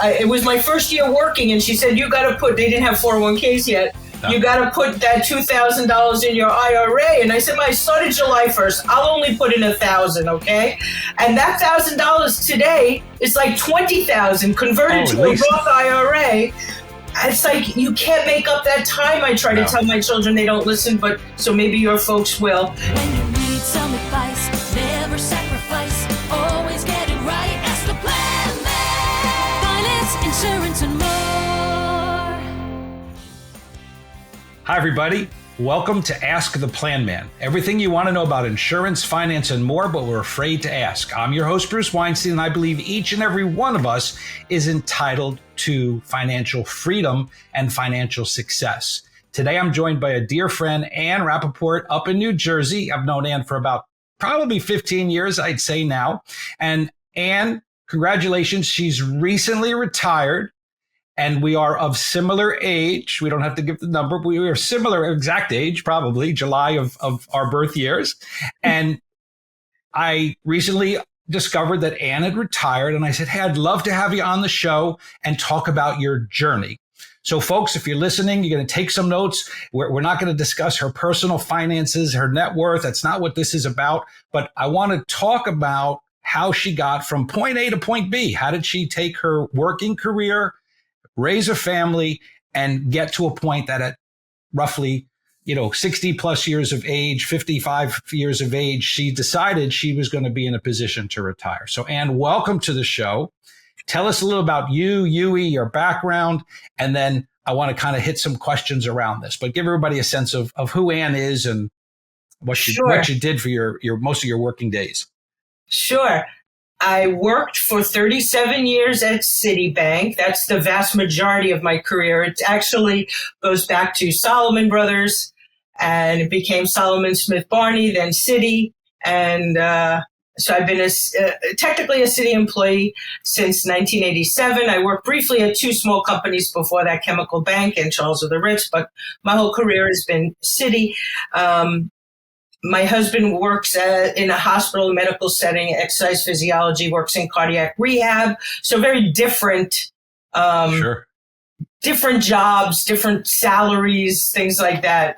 it was my first year working, and she said, you got to put, they didn't have 401ks yet. No. You got to put that $2,000 in your IRA. And I said, I started July 1st. I'll only put in $1,000, okay? And that $1,000 today is like $20,000 converted to a Roth IRA. It's like, you can't make up that time. I try to tell my children, they don't listen, but so maybe your folks will. When you need some advice, never sacrifice, always get it right. Ask the Planman. Finance, insurance, and more. Hi, everybody. Welcome to Ask the Planman. Everything you want to know about insurance, finance, and more, but we're afraid to ask. I'm your host, Bruce Weinstein, and I believe each and every one of us is entitled to financial freedom and financial success. Today, I'm joined by a dear friend, Ann Rappaport, up in New Jersey. I've known Ann for about probably 15 years, I'd say now. And Ann, congratulations. She's recently retired. And we are of similar age. We don't have to give the number, but we are similar exact age, probably July of our birth years. And I recently discovered that Ann had retired. And I said, hey, I'd love to have you on the show and talk about your journey. So folks, if you're listening, you're going to take some notes. We're not going to discuss her personal finances, her net worth. That's not what this is about. But I want to talk about how she got from point A to point B. How did she take her working career, raise a family, and get to a point that at roughly, 60 plus years of age, 55 years of age, she decided she was going to be in a position to retire. So Ann, welcome to the show. Tell us a little about you, Yui, your background, and then I want to kind of hit some questions around this, but give everybody a sense of who Ann is and what you did for your most of your working days. Sure. I worked for 37 years at Citibank. That's the vast majority of my career. It actually goes back to Leman Brothers, and it became Salomon Smith Barney, then Citi. And so I've been technically a Citi employee since 1987. I worked briefly at two small companies before that, Chemical Bank and Charles of the Ritz, but my whole career has been Citi. My husband works in a hospital medical setting, exercise physiology, works in cardiac rehab. So very different, different jobs, different salaries, things like that,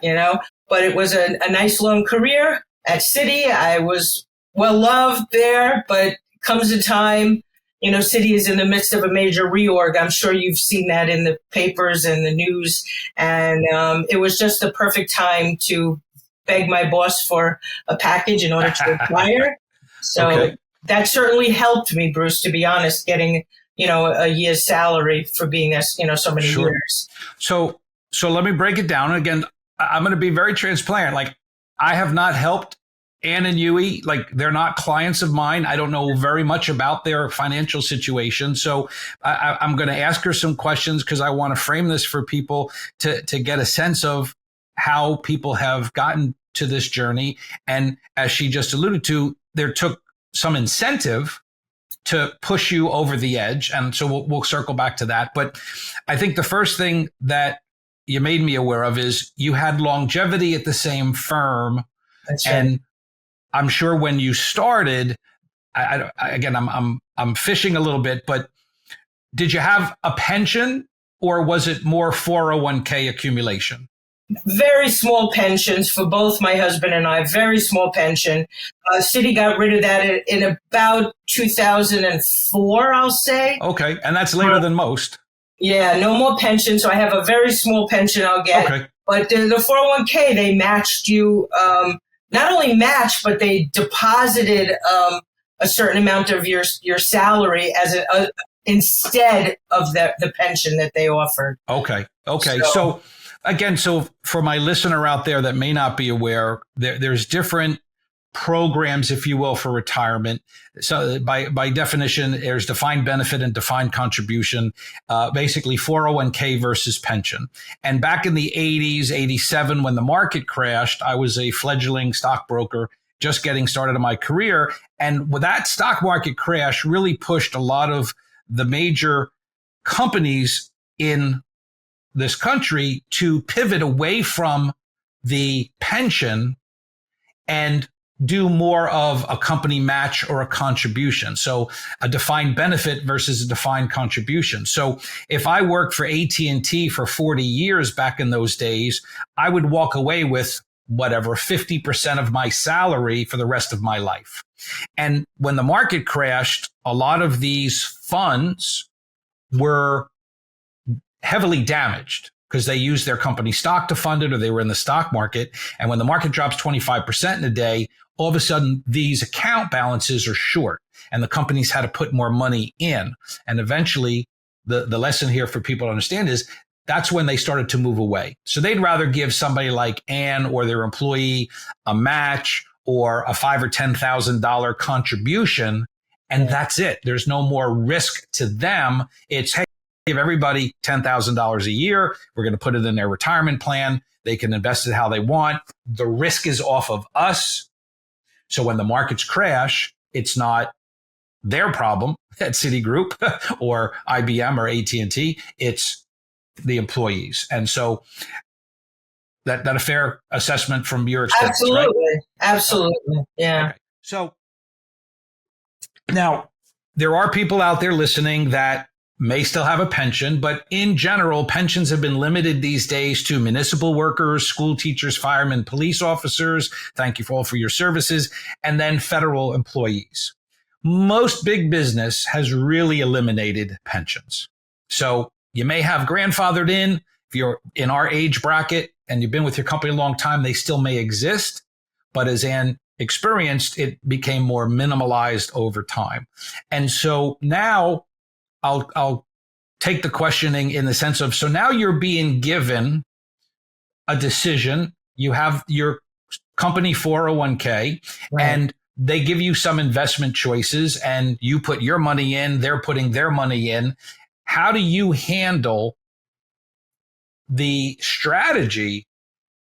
But it was a nice long career at Citi. I was well loved there, but comes a time, Citi is in the midst of a major reorg. I'm sure you've seen that in the papers and the news. And it was just the perfect time to beg my boss for a package in order to retire. So that certainly helped me, Bruce, to be honest, getting, a year's salary for being there, so many years. So let me break it down. Again, I'm going to be very transparent. Like, I have not helped Ann and Yui. Like, they're not clients of mine. I don't know very much about their financial situation. So I'm going to ask her some questions because I want to frame this for people to get a sense of how people have gotten to this journey. And as she just alluded to, there took some incentive to push you over the edge. And so we'll circle back to that. But I think the first thing that you made me aware of is you had longevity at the same firm. That's right. And I'm sure when you started, I'm fishing a little bit, but did you have a pension or was it more 401k accumulation? Very small pensions for both my husband and I, very small pension. Citi got rid of that in about 2004, I'll say. Okay. And that's later than most. Yeah, no more pension. So I have a very small pension I'll get. Okay. But the 401k, they matched you, not only matched, but they deposited a certain amount of your salary as instead of the pension that they offered. Okay. So again, so for my listener out there that may not be aware, there's different programs, if you will, for retirement. So by definition, there's defined benefit and defined contribution, basically 401k versus pension. And back in the 80s, 87, when the market crashed, I was a fledgling stockbroker just getting started in my career. And with that stock market crash really pushed a lot of the major companies in this country to pivot away from the pension and do more of a company match or a contribution. So a defined benefit versus a defined contribution. So if I worked for AT&T for 40 years back in those days, I would walk away with whatever, 50% of my salary for the rest of my life. And when the market crashed, a lot of these funds were heavily damaged because they used their company stock to fund it, or they were in the stock market. And when the market drops 25% in a day, all of a sudden these account balances are short and the companies had to put more money in. And eventually the lesson here for people to understand is that's when they started to move away. So they'd rather give somebody like Ann or their employee a match or a $5,000 or $10,000 contribution. And that's it. There's no more risk to them. It's, hey, give everybody $10,000 a year. We're going to put it in their retirement plan. They can invest it how they want. The risk is off of us. So when the markets crash, it's not their problem at Citigroup or IBM or AT&T. It's the employees. And so that a fair assessment from your experience, absolutely, right? Absolutely. Yeah. Okay. So now there are people out there listening that may still have a pension, but in general, pensions have been limited these days to municipal workers, school teachers, firemen, police officers. Thank you for all for your services. And then federal employees. Most big business has really eliminated pensions. So you may have grandfathered in. If you're in our age bracket and you've been with your company a long time, they still may exist. But as Ann experienced, it became more minimalized over time. And so now I'll take the questioning in the sense of, so now you're being given a decision. You have your company 401k, right, and they give you some investment choices and you put your money in, they're putting their money in. How do you handle the strategy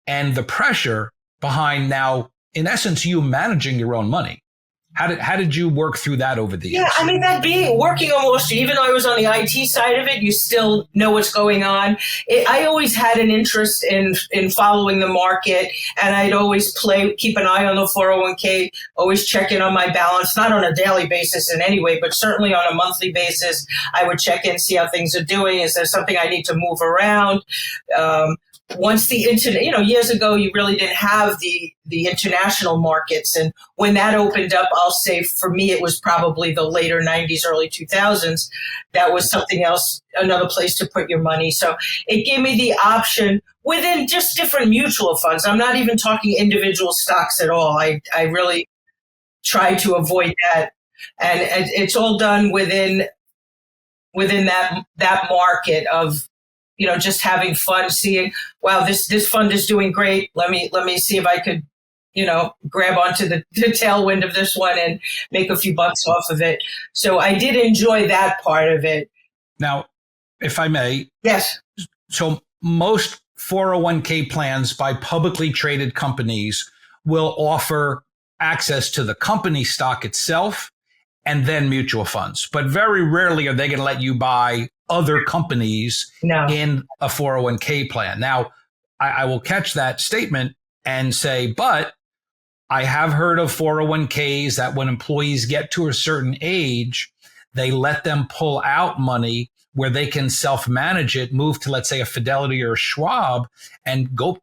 and the pressure behind now, in essence, you managing your own money? How did you work through that over the years? Yeah, I mean, that being working almost, even though I was on the IT side of it, you still know what's going on. I always had an interest in following the market, and I'd always keep an eye on the 401k, always check in on my balance, not on a daily basis in any way, but certainly on a monthly basis. I would check in, see how things are doing. Is there something I need to move around? Once the internet, years ago, you really didn't have the international markets. And when that opened up, I'll say for me, it was probably the later 90s, early 2000s. That was something else, another place to put your money. So it gave me the option within just different mutual funds. I'm not even talking individual stocks at all. I really try to avoid that. And it's all done within that market of, just having fun, seeing, wow, this fund is doing great. Let me see if I could, grab onto the tailwind of this one and make a few bucks off of it. So I did enjoy that part of it. Now, if I may. Yes. So most 401k plans by publicly traded companies will offer access to the company stock itself and then mutual funds. But very rarely are they going to let you buy other companies in a 401k plan. Now, I will catch that statement and say, but I have heard of 401ks that when employees get to a certain age, they let them pull out money where they can self-manage it, move to, let's say, a Fidelity or a Schwab and go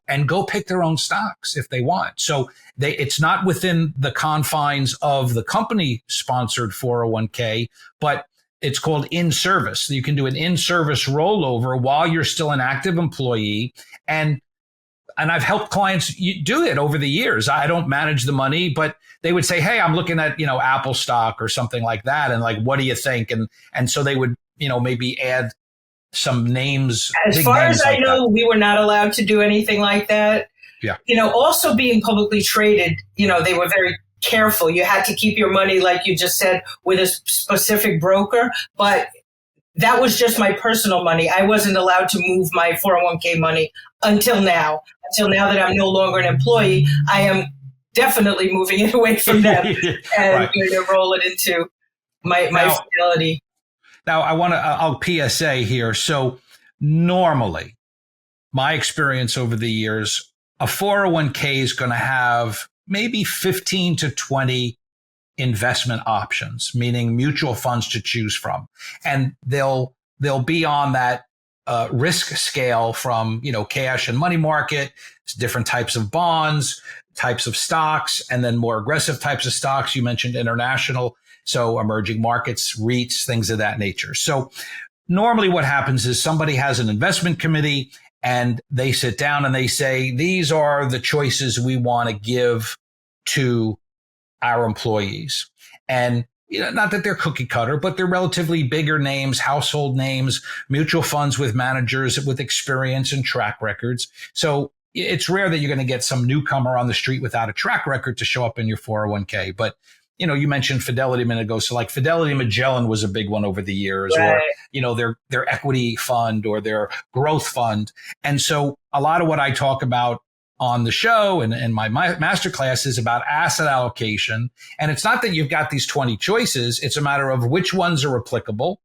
pick their own stocks if they want. So it's not within the confines of the company-sponsored 401k, but it's called in-service. You can do an in-service rollover while you're still an active employee. And I've helped clients do it over the years. I don't manage the money, but they would say, hey, I'm looking at, Apple stock or something like that. And like, what do you think? And so they would, maybe add some names. As far as I know, we were not allowed to do anything like that. Yeah. Also being publicly traded, they were very careful. You had to keep your money, like you just said, with a specific broker, but that was just my personal money. I wasn't allowed to move my 401k money until now. Until now that I'm no longer an employee, I am definitely moving it away from them and going to roll it into my Fidelity. Now, I'll PSA here. So normally, my experience over the years, a 401k is going to have maybe 15 to 20 investment options, meaning mutual funds to choose from. And they'll be on that risk scale from, cash and money market, different types of bonds, types of stocks, and then more aggressive types of stocks. You mentioned international, so emerging markets, REITs, things of that nature. So normally what happens is somebody has an investment committee and they sit down and they say, these are the choices we want to give to our employees. And not that they're cookie cutter, but they're relatively bigger names, household names, mutual funds with managers with experience and track records. So it's rare that you're going to get some newcomer on the street without a track record to show up in your 401k. But, you mentioned Fidelity a minute ago. So like Fidelity Magellan was a big one over the years, right. Or, their equity fund or their growth fund. And so a lot of what I talk about on the show and my masterclass is about asset allocation. And it's not that you've got these 20 choices. It's a matter of which ones are applicable.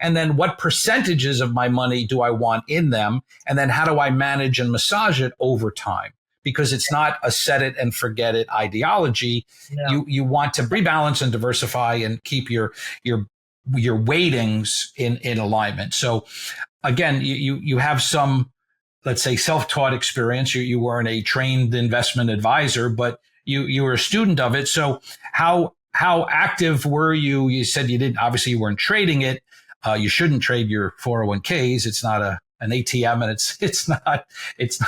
And then what percentages of my money do I want in them? And then how do I manage and massage it over time? Because it's not a set it and forget it ideology. No. You want to rebalance and diversify and keep your weightings in alignment. So again, you have some, let's say, self-taught experience. You weren't a trained investment advisor, but you were a student of it. So how active were you? You said obviously you weren't trading it. You shouldn't trade your 401ks. It's not an ATM, and it's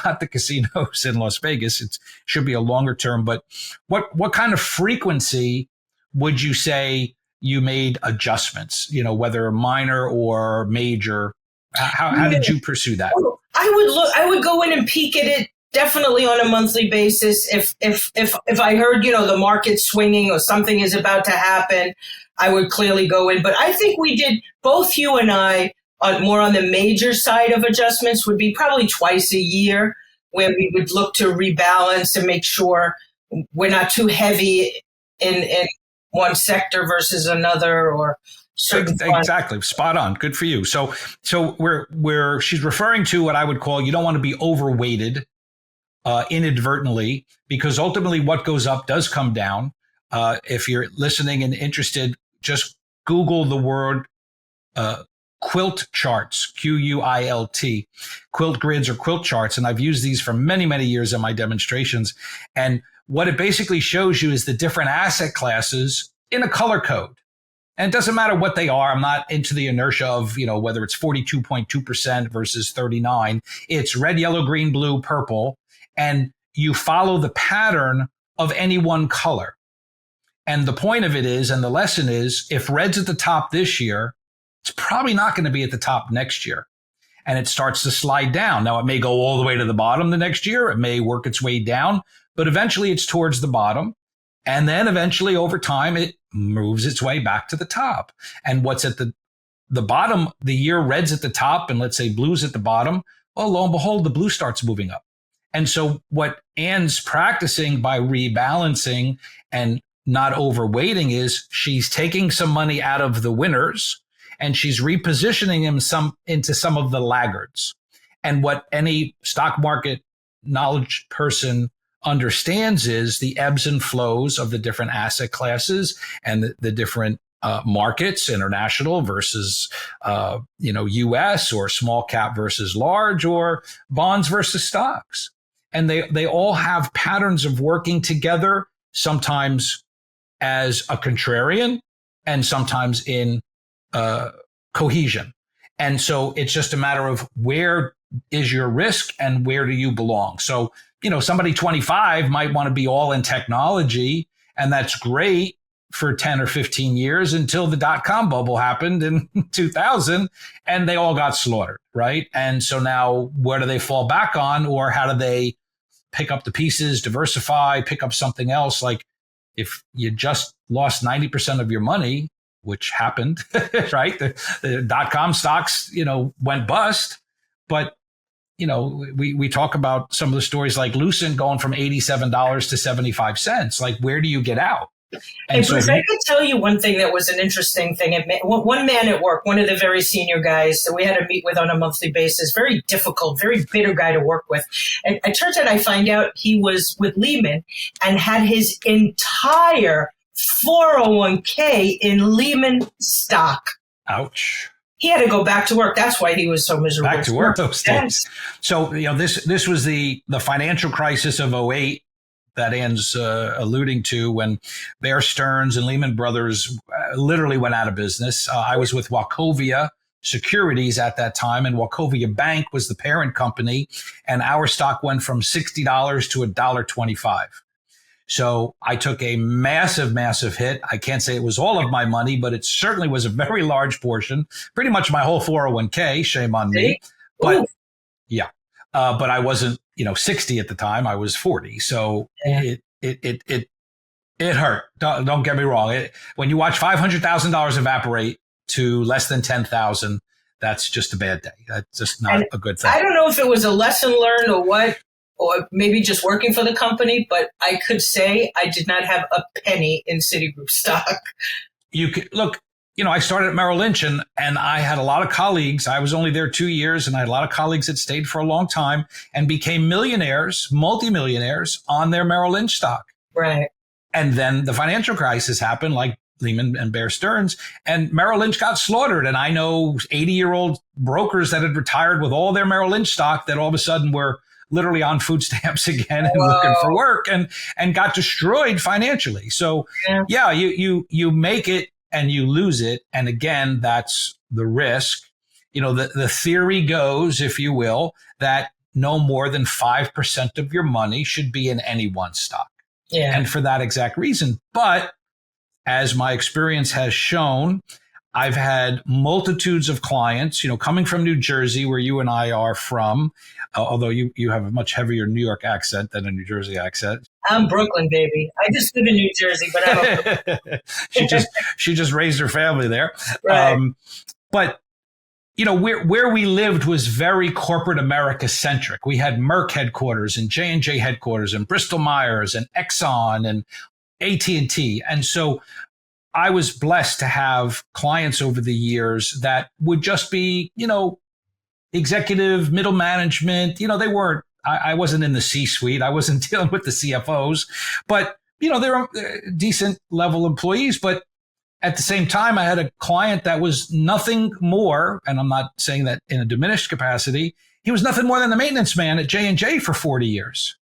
not the casinos in Las Vegas. It should be a longer term. But what kind of frequency would you say you made adjustments? Whether minor or major. How did you pursue that? I would go in and peek at it definitely on a monthly basis. If I heard, the market swinging or something is about to happen, I would clearly go in. But I think we did, both you and I, more on the major side of adjustments would be probably twice a year, where we would look to rebalance and make sure we're not too heavy in one sector versus another or exactly. Spot on. Good for you. So where she's referring to what I would call, you don't want to be overweighted inadvertently, because ultimately what goes up does come down. If you're listening and interested, just Google the word quilt charts, QUILT, quilt grids or quilt charts. And I've used these for many, many years in my demonstrations. And what it basically shows you is the different asset classes in a color code. And it doesn't matter what they are. I'm not into the inertia of, whether it's 42.2% versus 39. It's red, yellow, green, blue, purple. And you follow the pattern of any one color. And the point of it is, and the lesson is, if red's at the top this year, it's probably not going to be at the top next year. And it starts to slide down. Now, it may go all the way to the bottom the next year. It may work its way down, but eventually it's towards the bottom. And then eventually over time, it moves its way back to the top. And what's at the bottom, the year red's at the top, and let's say blue's at the bottom, well, lo and behold, the blue starts moving up. And so what Ann's practicing by rebalancing and not overweighting is she's taking some money out of the winners and she's repositioning them into some of the laggards. And what any stock market knowledge person understands is the ebbs and flows of the different asset classes and the different markets, international versus, U.S. or small cap versus large, or bonds versus stocks. And they all have patterns of working together, sometimes as a contrarian and sometimes in cohesion. And so it's just a matter of where is your risk and where do you belong? So, somebody 25 might want to be all in technology, and that's great for 10 or 15 years until the dot-com bubble happened in 2000 and they all got slaughtered, right? And so now where do they fall back on, or how do they pick up the pieces, diversify, pick up something else? Like if you just lost 90% of your money, which happened, right? The dot-com stocks, went bust, but we talk about some of the stories like Lucent going from $87 to 75 cents. Like, where do you get out? Hey, And so Bruce, I could tell you one thing that was an interesting thing. One man at work, one of the very senior guys that we had to meet with on a monthly basis, very difficult, very bitter guy to work with. And it turns out I find out he was with Leman and had his entire 401k in Leman stock. ouch. He had to go back to work. That's why he was so miserable. Back to work those days. Yes. So, this was the financial crisis of '08 that Ann's alluding to, when Bear Stearns and Leman Brothers literally went out of business. I was with Wachovia Securities at that time, and Wachovia Bank was the parent company, and our stock went from $60 to $1.25. So I took a massive, massive hit. I can't say it was all of my money, but it certainly was a very large portion, pretty much my whole 401k, shame on me. But yeah, but I wasn't, 60 at the time. I was 40. So it hurt. Don't get me wrong. When you watch $500,000 evaporate to less than 10,000, that's just a bad day. That's just not a good thing. I don't know if it was a lesson learned or what, or maybe just working for the company, but I could say I did not have a penny in Citigroup stock. You could look, I started at Marl Lynch, and I had a lot of colleagues. I was only there 2 years, and I had a lot of colleagues that stayed for a long time and became millionaires, multimillionaires on their Marl Lynch stock. Right. And then the financial crisis happened, like Leman and Bear Stearns, and Marl Lynch got slaughtered. And I know 80-year-old brokers that had retired with all their Marl Lynch stock that all of a sudden were literally on food stamps again and looking for work and got destroyed financially. So yeah, you make it and you lose it. And again, that's the risk. The theory goes, if you will, that no more than 5% of your money should be in any one stock. Yeah. And for that exact reason. But as my experience has shown, I've had multitudes of clients, coming from New Jersey, where you and I are from, although you have a much heavier New York accent than a New Jersey accent. I'm Brooklyn, baby. I just live in New Jersey, but I'm she just raised her family there. Right. But where we lived was very corporate America centric. We had Merck headquarters and J&J headquarters and Bristol Myers and Exxon and AT&T. And so I was blessed to have clients over the years that would just be, executive, middle management. They weren't, I wasn't in the C-suite. I wasn't dealing with the CFOs, but, they're decent level employees. But at the same time, I had a client that was nothing more, and I'm not saying that in a diminished capacity, he was nothing more than the maintenance man at J&J for 40 years.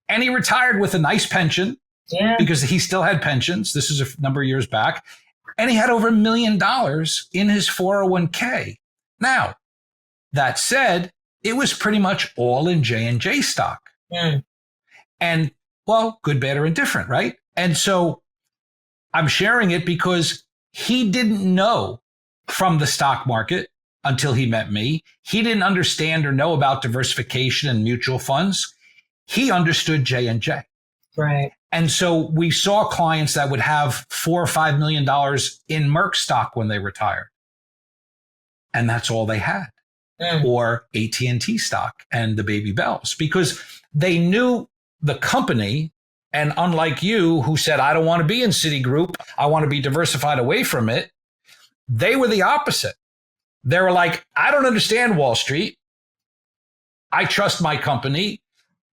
And he retired with a nice pension. Yeah. Because he still had pensions. This is a number of years back. And he had over $1 million in his 401k. Now, that said, it was pretty much all in J&J stock. Mm. And, well, good, bad, or indifferent, right? And so I'm sharing it because he didn't know from the stock market until he met me. He didn't understand or know about diversification and mutual funds. He understood J&J. Right. And so we saw clients that would have $4 or $5 million in Merck stock when they retired. And that's all they had. Or AT&T stock and the baby bells, because they knew the company. And unlike you, who said, I don't want to be in Citigroup, I want to be diversified away from it, they were the opposite. They were like, I don't understand Wall Street. I trust my company.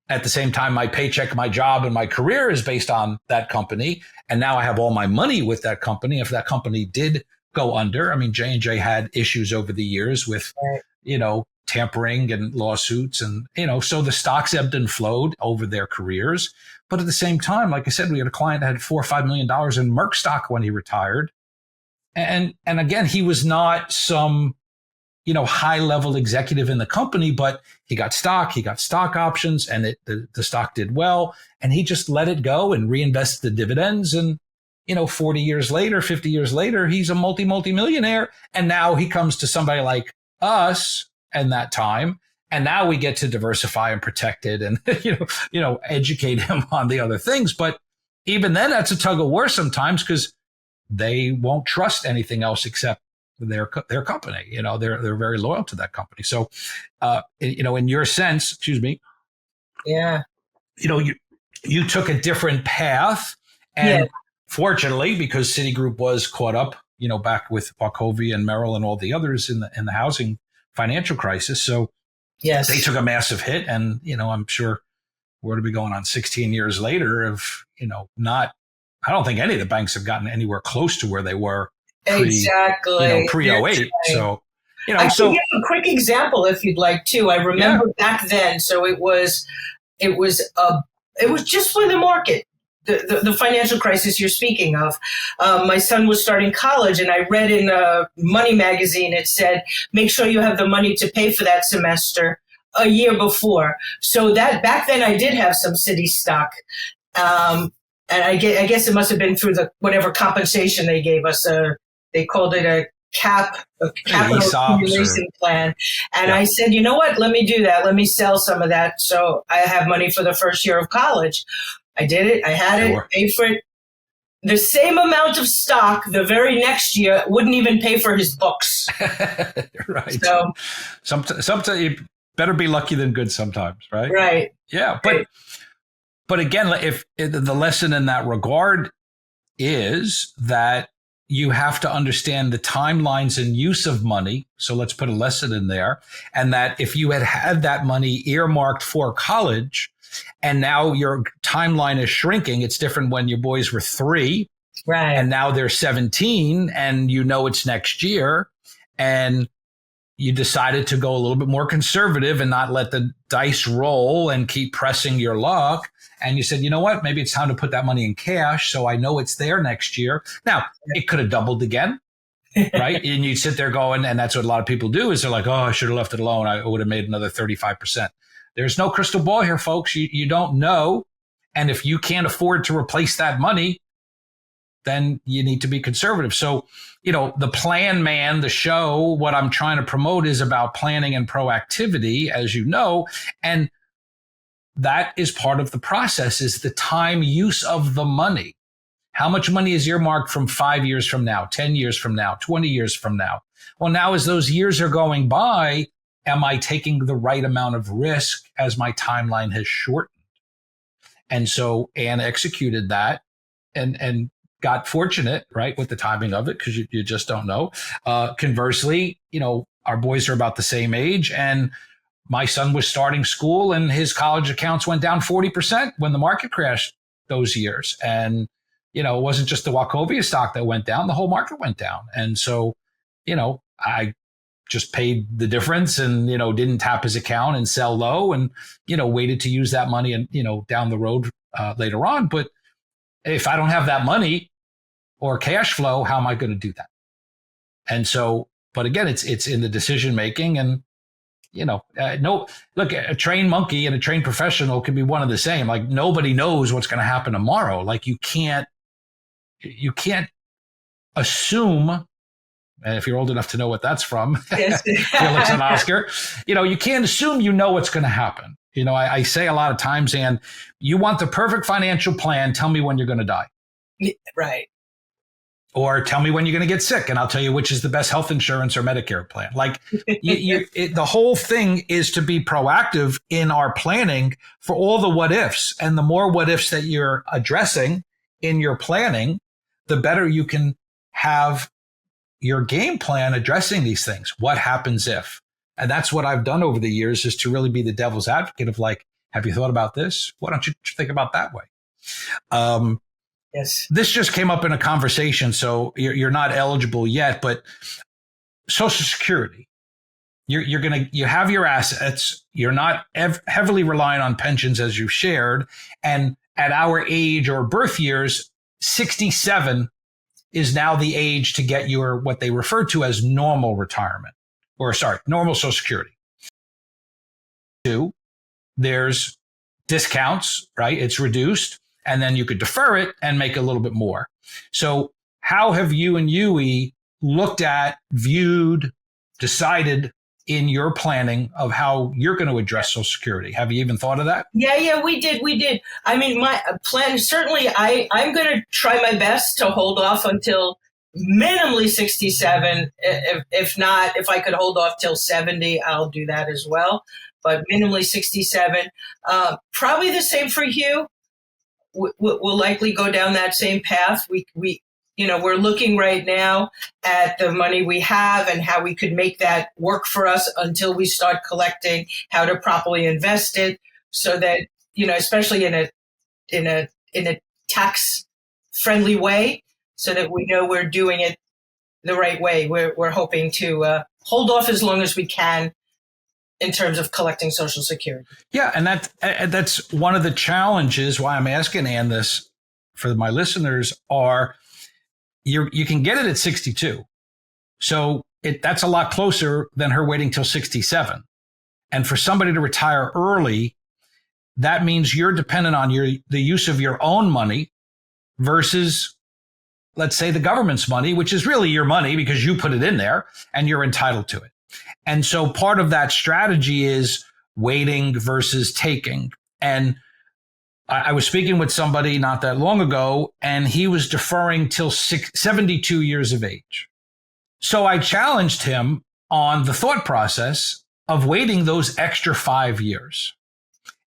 At the same time, my paycheck, my job, and my career is based on that company. And now I have all my money with that company. If that company did go under, I mean, J&J had issues over the years with, tampering and lawsuits. And, so the stocks ebbed and flowed over their careers. But at the same time, like I said, we had a client that had $4 or $5 million in Merck stock when he retired. And again, he was not some, high level executive in the company, but he got stock options, and the stock did well, and he just let it go and reinvested the dividends. And, 40 years later, 50 years later, he's a multi-millionaire. And now he comes to somebody like us and that time. And now we get to diversify and protect it and, educate him on the other things. But even then, that's a tug of war sometimes, because they won't trust anything else except their company. They're very loyal to that company. So, in your sense, excuse me. Yeah. You took a different path, and fortunately, because Citigroup was caught up, back with Wachovia and Merrill and all the others in the housing financial crisis. So yes, they took a massive hit. And, I'm sure we're to be going on 16 years later of, I don't think any of the banks have gotten anywhere close to where they were exactly pre-08. So, I can give a quick example if you'd like to. I remember back then. So it was just for the market, the financial crisis you're speaking of. My son was starting college, and I read in a Money magazine, it said, make sure you have the money to pay for that semester a year before. So that back then I did have some Citi stock. And I guess it must have been through the whatever compensation they gave us. They called it a capital accumulation plan. And I said, you know what? Let me do that. Let me sell some of that so I have money for the first year of college. I did it. I had it, paid for it. The same amount of stock the very next year wouldn't even pay for his books. Right. So sometimes you better be lucky than good sometimes, right? Right. Yeah. But again, if the lesson in that regard is that you have to understand the timelines and use of money. So let's put a lesson in there. And that if you had that money earmarked for college and now your timeline is shrinking, it's different when your boys were 3. Right. And now they're 17 and it's next year. And you decided to go a little bit more conservative and not let the dice roll and keep pressing your luck. And you said, you know what, maybe it's time to put that money in cash so I know it's there next year. Now, it could have doubled again, right? And you sit there going, and that's what a lot of people do, is they're like, oh, I should have left it alone. I would have made another 35%. There's no crystal ball here, folks. You don't know. And if you can't afford to replace that money, then you need to be conservative. So, the Plan Man, the show, what I'm trying to promote is about planning and proactivity, as you know, and that is part of the process, is the time use of the money. How much money is earmarked from 5 years from now, 10 years from now, 20 years from now? Well, now as those years are going by, am I taking the right amount of risk as my timeline has shortened? And so Ann executed that and got fortunate, right, with the timing of it, because you just don't know. Conversely, our boys are about the same age, and my son was starting school and his college accounts went down 40% when the market crashed those years. And, it wasn't just the Wachovia stock that went down, the whole market went down. And so, I just paid the difference and, didn't tap his account and sell low and, waited to use that money and, down the road later on. But if I don't have that money or cash flow, how am I going to do that? And so, but again, it's in the decision making. And look, a trained monkey and a trained professional can be one and the same. Like, nobody knows what's going to happen tomorrow. Like, you can't assume, and if you're old enough to know what that's from, Yes. Felix and Oscar, you can't assume what's going to happen. I say a lot of times, and you want the perfect financial plan, tell me when you're going to die. Right. Or tell me when you're going to get sick, and I'll tell you which is the best health insurance or Medicare plan. Like, the whole thing is to be proactive in our planning for all the what ifs. And the more what ifs that you're addressing in your planning, the better you can have your game plan addressing these things. What happens if? And that's what I've done over the years, is to really be the devil's advocate of, like, have you thought about this? Why don't you think about that way? Yes. This just came up in a conversation, so you're not eligible yet, but Social Security, you have your assets. You're not heavily reliant on pensions, as you've shared. And at our age or birth years, 67 is now the age to get your, what they refer to as normal retirement, normal Social Security. There's discounts, right? It's reduced. And then you could defer it and make a little bit more. So how have you and Yui looked at, viewed, decided in your planning of how you're going to address Social Security? Have you even thought of that? Yeah, we did. I mean, my plan, certainly I'm going to try my best to hold off until minimally 67. If not, if I could hold off till 70, I'll do that as well. But minimally 67. Probably the same for Hugh. we'll likely go down that same path. We're looking right now at the money we have and how we could make that work for us until we start collecting, how to properly invest it so that, especially in a tax friendly way, so that we know we're doing it the right way. We're hoping to hold off as long as we can in terms of collecting Social Security. Yeah, and that's one of the challenges why I'm asking Ann this for my listeners are you can get it at 62. So that's a lot closer than her waiting till 67. And for somebody to retire early, that means you're dependent on the use of your own money versus, let's say, the government's money, which is really your money because you put it in there and you're entitled to it. And so part of that strategy is waiting versus taking. And I was speaking with somebody not that long ago, and he was deferring till 72 years of age. So I challenged him on the thought process of waiting those extra 5 years.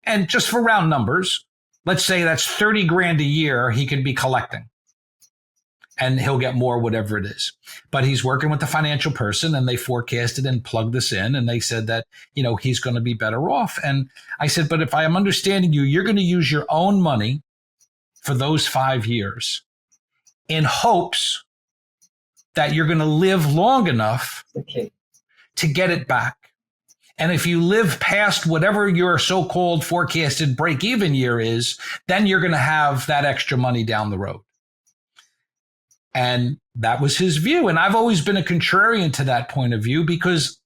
And just for round numbers, let's say that's 30 grand a year he could be collecting. And he'll get more, whatever it is. But he's working with the financial person, and they forecasted and plugged this in, and they said that, he's going to be better off. And I said, but if I am understanding you, you're going to use your own money for those 5 years in hopes that you're going to live long enough to get it back. And if you live past whatever your so-called forecasted break-even year is, then you're going to have that extra money down the road. And that was his view. And I've always been a contrarian to that point of view because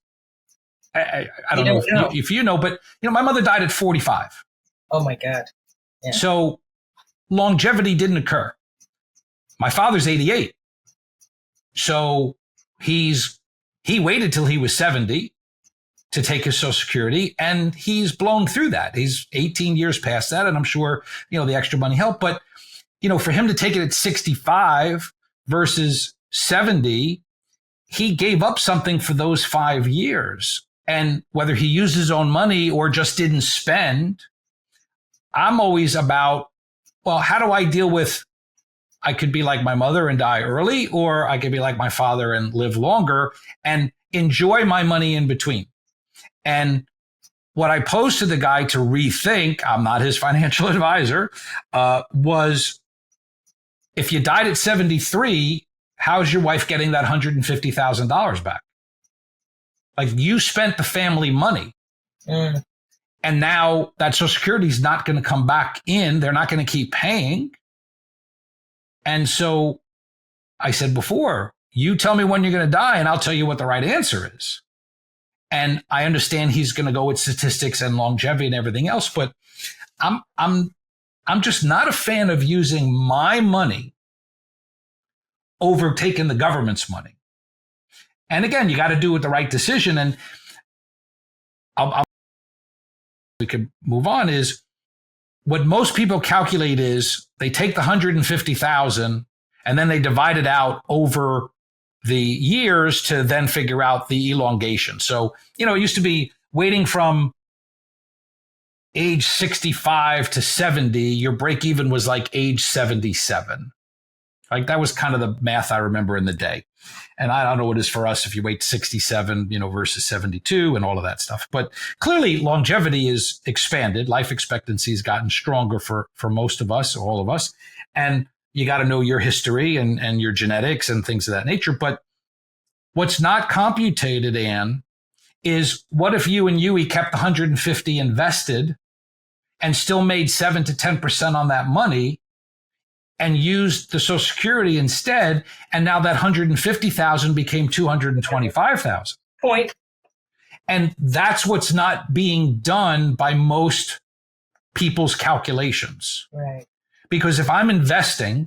I don't know if you know, but my mother died at 45. Oh my God. Yeah. So longevity didn't occur. My father's 88. So he waited till he was 70 to take his Social Security, and he's blown through that. He's 18 years past that. And I'm sure, the extra money helped, but for him to take it at 65 versus 70, he gave up something for those 5 years. And whether he used his own money or just didn't spend, I'm always about, well, how do I deal with, I could be like my mother and die early, or I could be like my father and live longer and enjoy my money in between. And what I posed to the guy to rethink, I'm not his financial advisor, was, if you died at 73, how's your wife getting that $150,000 back? Like, you spent the family money. And now that Social Security is not going to come back in. They're not going to keep paying. And so I said before, you tell me when you're going to die and I'll tell you what the right answer is. And I understand he's going to go with statistics and longevity and everything else, but I'm just not a fan of using my money over taking the government's money. And again, you got to do it the right decision. And we could move on is what most people calculate is they take the 150,000 and then they divide it out over the years to then figure out the elongation. So, it used to be waiting from age 65 to 70, your break even was like age 77. Like, that was kind of the math I remember in the day. And I don't know what it is for us if you wait 67, versus 72 and all of that stuff. But clearly longevity is expanded. Life expectancy has gotten stronger for most of us, all of us. And you got to know your history and your genetics and things of that nature. But what's not computated, Ann, is what if you and Yui kept 150 invested and still made 7 to 10% on that money and used the Social Security instead, and now that 150,000 became 225,000. Point. And that's what's not being done by most people's calculations. Right. Because if I'm investing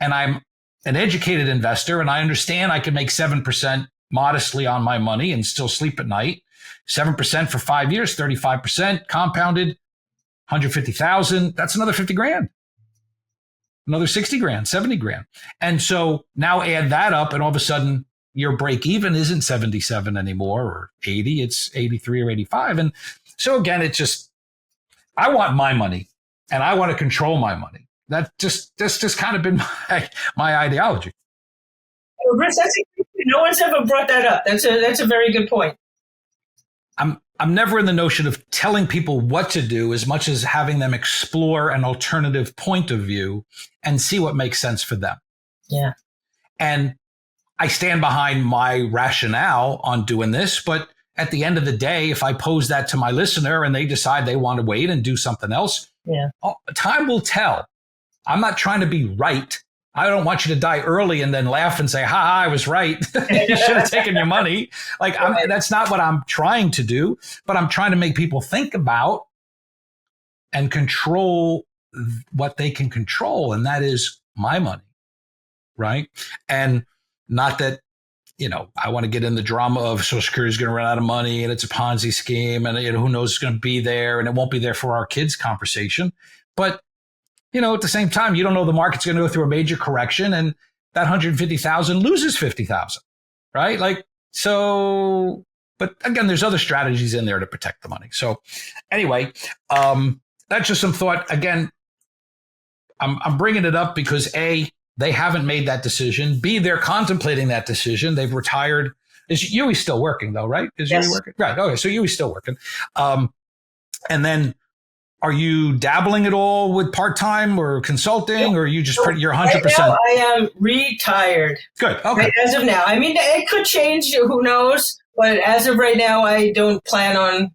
and I'm an educated investor and I understand I can make 7% modestly on my money and still sleep at night, 7% for 5 years, 35% compounded, 150,000, that's another 50 grand. Another 60 grand, 70 grand. And so now add that up and all of a sudden your break even isn't 77 anymore or 80, it's 83 or 85. And so again, I want my money. and I want to control my money. That's just kind of been my ideology. Well, Bruce, no one's ever brought that up. That's a very good point. I'm never in the notion of telling people what to do as much as having them explore an alternative point of view and see what makes sense for them. Yeah. And I stand behind my rationale on doing this, but at the end of the day, if I pose that to my listener and they decide they want to wait and do something else, time will tell. I'm not trying to be right. I don't want you to die early and then laugh and say, ha, I was right. You should have taken your money. Like, that's not what I'm trying to do, but I'm trying to make people think about and control what they can control. And that is my money. Right. And not that, I want to get in the drama of Social Security is going to run out of money and it's a Ponzi scheme and who knows it's going to be there and it won't be there for our kids' conversation. But at the same time, you don't know the market's going to go through a major correction and that 150,000 loses 50,000, right? Like, so, but again, there's other strategies in there to protect the money. So anyway, that's just some thought. Again, I'm bringing it up because A, they haven't made that decision. B, they're contemplating that decision. They've retired. Is Yui's still working though, right? Is Yui working? Right. Okay. So Yui's still working. And then, are you dabbling at all with part-time or consulting, or are you just you're 100%? Right now, I am retired. Good. Okay. Right, as of now. I mean, it could change. Who knows? But as of right now, I don't plan on,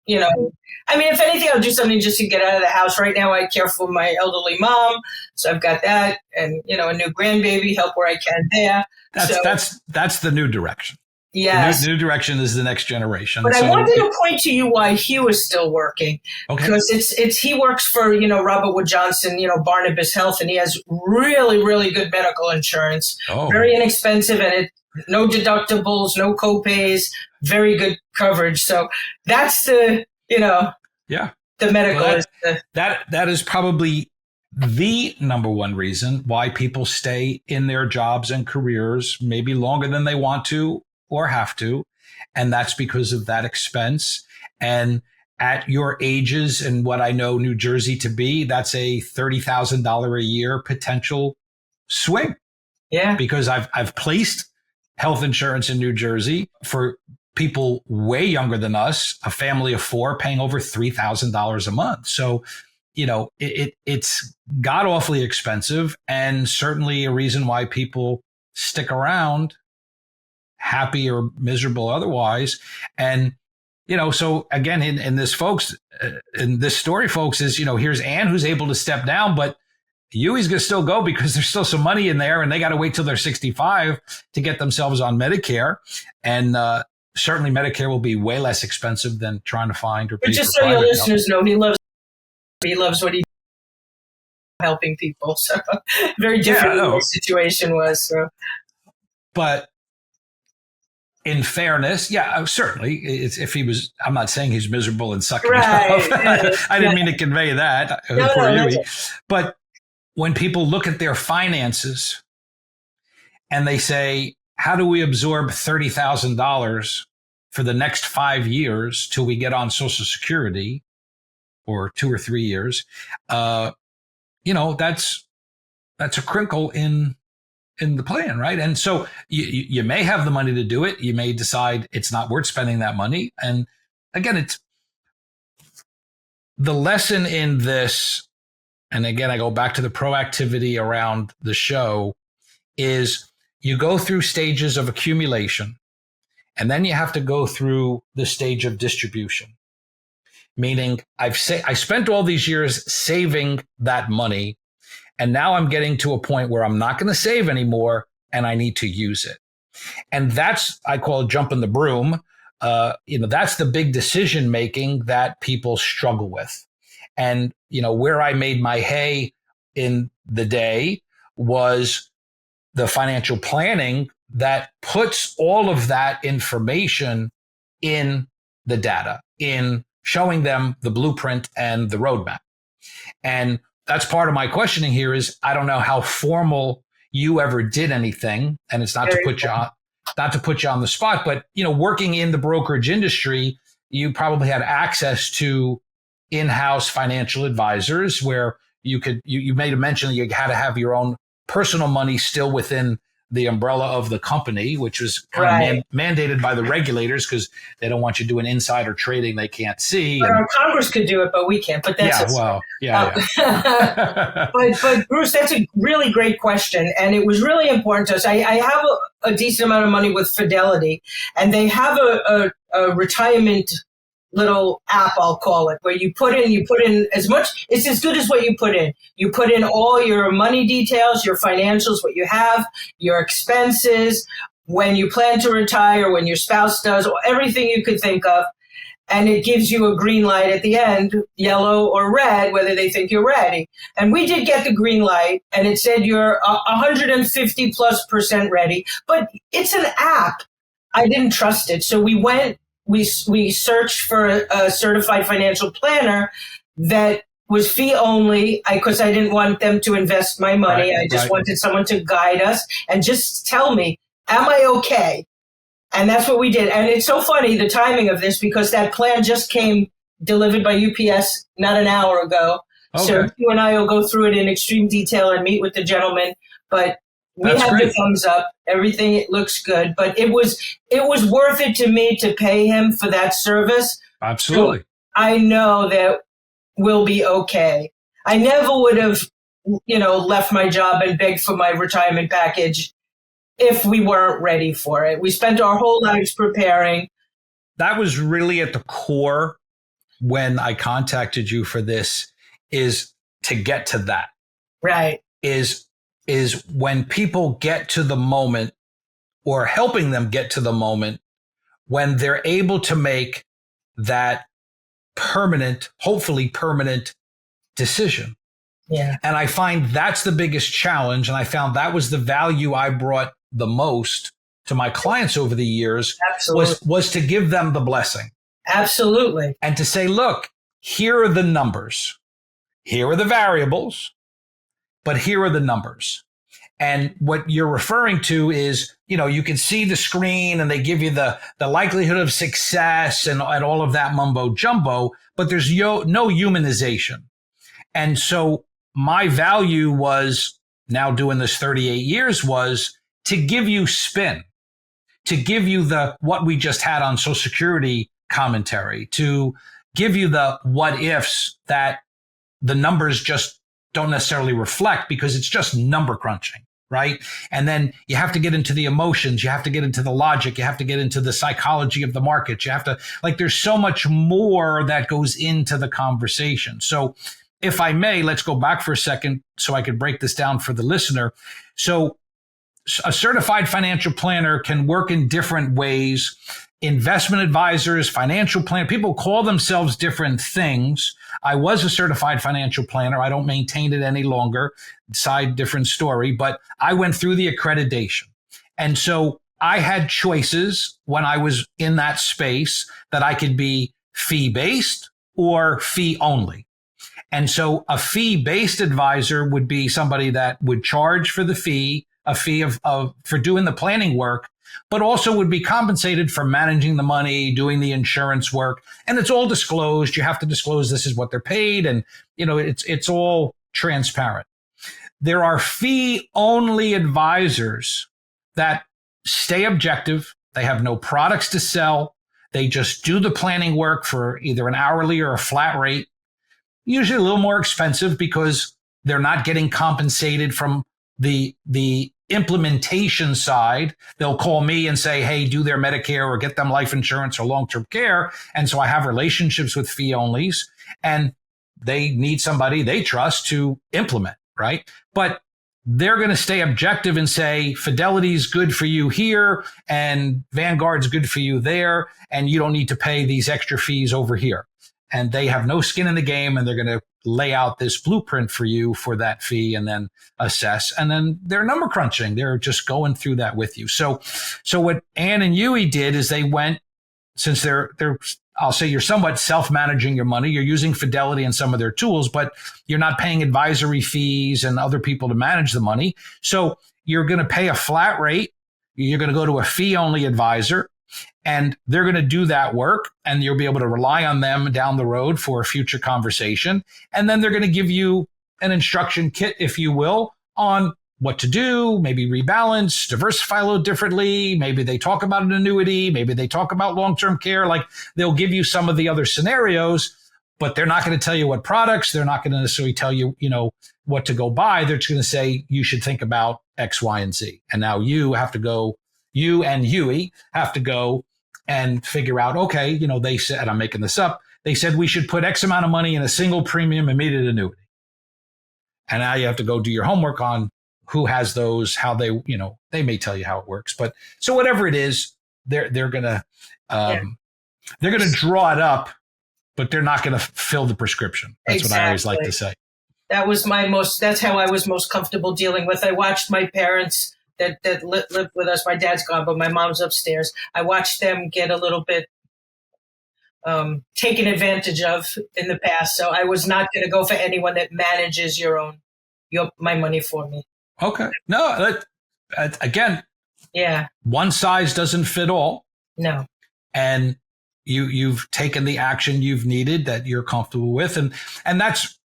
I mean, if anything, I'll do something just to get out of the house. Right now, I care for my elderly mom. So I've got that and, a new grandbaby, help where I can there. That's the new direction. Yes. The new direction is the next generation. But I wanted to point to you why Hugh is still working. Okay. Because he works for, Robert Wood Johnson, Barnabas Health, and he has really, really good medical insurance. Oh. Very inexpensive, and no deductibles, no copays, very good coverage. So that's the, the medical. Well, that is probably the number one reason why people stay in their jobs and careers maybe longer than they want to or have to. And that's because of that expense. And at your ages and what I know New Jersey to be, that's a $30,000 a year potential swing. Yeah. Because I've placed health insurance in New Jersey for people way younger than us, a family of four paying over $3,000 a month. So, it's god awfully expensive and certainly a reason why people stick around, happy or miserable otherwise. And, so again, in this story, folks, is, here's Ann who's able to step down, but Yui's going to still go because there's still some money in there and they got to wait till they're 65 to get themselves on Medicare. And, certainly Medicare will be way less expensive than trying to find or pay. But just so your listeners know, he loves what he does, helping people. So very different than the situation was. So. But in fairness, certainly, if he was, I'm not saying he's miserable and sucking it off. I didn't mean to convey that. Poor Yui. But when people look at their finances and they say, how do we absorb $30,000 for the next 5 years till we get on Social Security, or 2 or 3 years? That's a crinkle in the plan, right? And so you may have the money to do it. You may decide it's not worth spending that money. And again, it's the lesson in this. And again, I go back to the proactivity around the show is you go through stages of accumulation and then you have to go through the stage of distribution. Meaning I spent all these years saving that money. And now I'm getting to a point where I'm not going to save anymore and I need to use it. And that's, I call it jumping the broom. That's the big decision making that people struggle with. And, where I made my hay in the day was the financial planning that puts all of that information in the data, in showing them the blueprint and the roadmap. And that's part of my questioning here is I don't know how formal you ever did anything, and it's not to put you on the spot, but working in the brokerage industry, you probably had access to in-house financial advisors where you made a mention that you had to have your own personal money still within the umbrella of the company, which was kind of mandated by the regulators because they don't want you doing insider trading they can't see. But our Congress could do it, but we can't. But that's but Bruce, that's a really great question, and it was really important to us. I have a decent amount of money with Fidelity, and they have a retirement little app, I'll call it, where you put in as much, it's as good as what you put in. You put in all your money details, your financials, what you have, your expenses, when you plan to retire, when your spouse does, everything you could think of. And it gives you a green light at the end, yellow or red, whether they think you're ready. And we did get the green light, and it said you're 150+% ready, but it's an app. I didn't trust it. So we searched for a certified financial planner that was fee only because I didn't want them to invest my money. I just wanted someone to guide us and just tell me, am I okay? And that's what we did. And it's so funny, the timing of this, because that plan just came delivered by UPS not an hour ago. Okay. So you and I will go through it in extreme detail and meet with the gentleman. But we have the thumbs up. Everything, it looks good. But it was worth it to me to pay him for that service. Absolutely. So I know that we'll be okay. I never would have, left my job and begged for my retirement package if we weren't ready for it. We spent our whole lives preparing. That was really at the core when I contacted you for this, is to get to that. Right. Is when people get to the moment, or helping them get to the moment when they're able to make that permanent, hopefully permanent decision. Yeah. And I find that's the biggest challenge. And I found that was the value I brought the most to my clients over the years. Absolutely. was to give them the blessing. Absolutely. And to say, look, here are the numbers. Here are the variables. But here are the numbers. And what you're referring to is, you can see the screen and they give you the likelihood of success and all of that mumbo jumbo, but there's no humanization. And so my value was, now doing this 38 years, was to give you spin, to give you what we just had on Social Security commentary, to give you the what ifs that the numbers just don't necessarily reflect, because it's just number crunching, right? And then you have to get into the emotions, you have to get into the logic, you have to get into the psychology of the market, you have to, there's so much more that goes into the conversation. So if I may, let's go back for a second so I could break this down for the listener. So a certified financial planner can work in different ways. Investment advisors, financial planner, people call themselves different things. I was a certified financial planner. I don't maintain it any longer. Different story, but I went through the accreditation. And so I had choices when I was in that space that I could be fee-based or fee-only. And so a fee-based advisor would be somebody that would charge for the fee, a fee for doing the planning work, but also would be compensated for managing the money, doing the insurance work. And it's all disclosed. You have to disclose this is what they're paid. And, it's all transparent. There are fee-only advisors that stay objective. They have no products to sell. They just do the planning work for either an hourly or a flat rate, usually a little more expensive because they're not getting compensated from the implementation side. They'll call me and say, hey, do their Medicare or get them life insurance or long-term care. And so I have relationships with fee onlys, and they need somebody they trust to implement, right? But they're going to stay objective and say, Fidelity's good for you here and Vanguard's good for you there, and you don't need to pay these extra fees over here. And they have no skin in the game, and they're going to lay out this blueprint for you for that fee and then assess. And then they're number crunching. They're just going through that with you. So what Ann and Yui did is they went, since they're I'll say you're somewhat self-managing your money. You're using Fidelity and some of their tools, but you're not paying advisory fees and other people to manage the money. So you're going to pay a flat rate. You're going to go to a fee-only advisor. And they're going to do that work, and you'll be able to rely on them down the road for a future conversation. And then they're going to give you an instruction kit, if you will, on what to do, maybe rebalance, diversify a little differently. Maybe they talk about an annuity. Maybe they talk about long-term care. Like, they'll give you some of the other scenarios, but they're not going to tell you what products. They're not going to necessarily tell you, what to go buy. They're just going to say, you should think about X, Y, and Z. And now you and Huey have to go and figure out, okay, they said, and I'm making this up, they said we should put X amount of money in a single premium immediate annuity. And now you have to go do your homework on who has those, how they, they may tell you how it works. But so whatever it is, they're going to draw it up, but they're not going to fill the prescription. That's what I always like to say. That's how I was most comfortable dealing with. I watched my parents that lived with us. My dad's gone, but my mom's upstairs. I watched them get a little bit taken advantage of in the past. So I was not going to go for anyone that manages my money for me. Okay. No, again, yeah. One size doesn't fit all. No. And you've taken the action you've needed that you're comfortable with. And that's,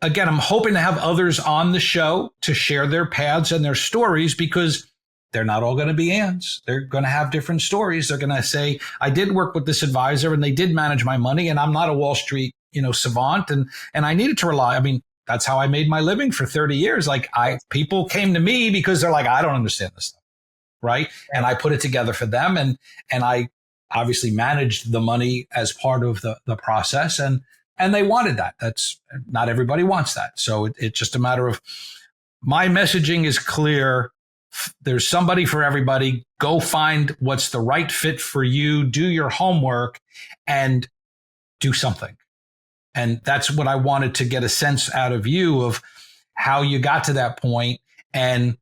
again, I'm hoping to have others on the show to share their paths and their stories, because they're not all going to be Ann's. They're going to have different stories. They're going to say, I did work with this advisor and they did manage my money, and I'm not a Wall Street, savant. And I needed to rely. I mean, that's how I made my living for 30 years. Like, people came to me because they're like, I don't understand this stuff. Right. And I put it together for them. And I obviously managed the money as part of the process. And they wanted that. That's not everybody wants that. So it's just a matter of, my messaging is clear. There's somebody for everybody. Go find what's the right fit for you. Do your homework and do something. And that's what I wanted to get a sense out of you of how you got to that point and,